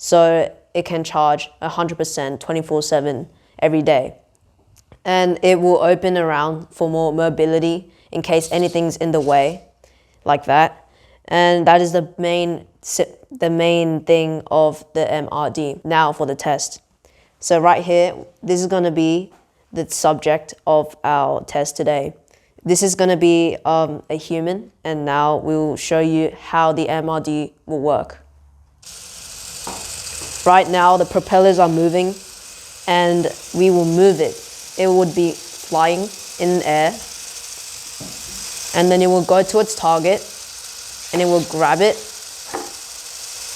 so it can charge 100% 24/7 every day. And it will open around for more mobility in case anything's in the way, like that. And that is the main thing of the MRD. Now for the test. So right here, this is going to be the subject of our test today. This is going to be a human, and now we'll show you how the MRD will work. Right now, the propellers are moving, and we will move it. It would be flying in the air, and then it will go to its target, and it will grab it,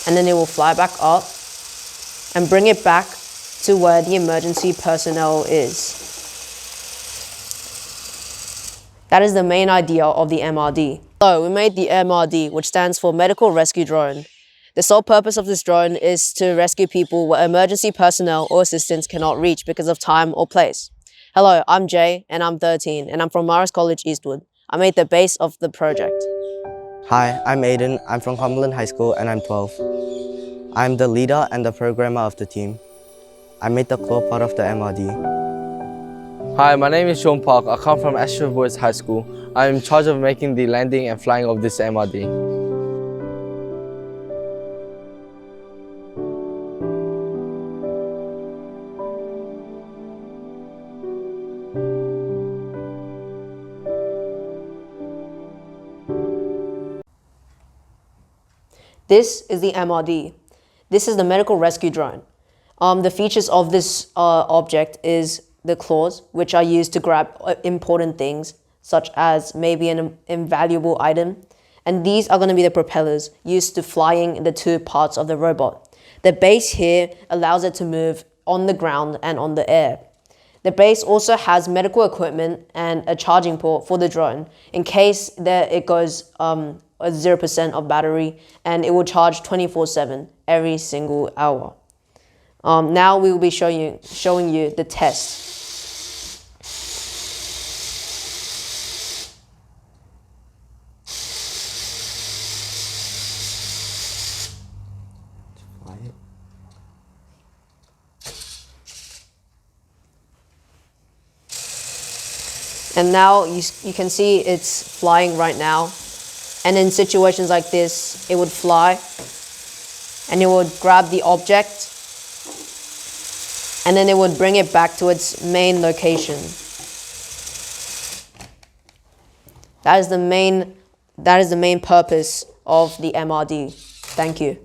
and then it will fly back up and bring it back to where the emergency personnel is. That is the main idea of the MRD. So we made the MRD, which stands for Medical Rescue Drone. The sole purpose of this drone is to rescue people where emergency personnel or assistance cannot reach because of time or place. Hello, I'm Jay, and I'm 13, and I'm from Morris College, Eastwood. I made the base of the project. Hi, I'm Aiden. I'm from Cumberland High School, and I'm 12. I'm the leader and the programmer of the team. I made the claw part of the MRD. Hi, my name is Sean Park. I come from Ashford Boys High School. I'm in charge of making the landing and flying of this MRD. This is the MRD. This is the medical rescue drone. The features of this object is the claws, which are used to grab important things, such as maybe an invaluable item. And these are going to be the propellers used to flying the two parts of the robot. The base here allows it to move on the ground and on the air. The base also has medical equipment and a charging port for the drone in case that it goes 0% of battery, and it will charge 24/7 every single hour. Now we will be showing you the test. And now you can see it's flying right now. And in situations like this, it would fly and it would grab the object, and then it would bring it back to its main location. That is the main purpose of the MRD. Thank you.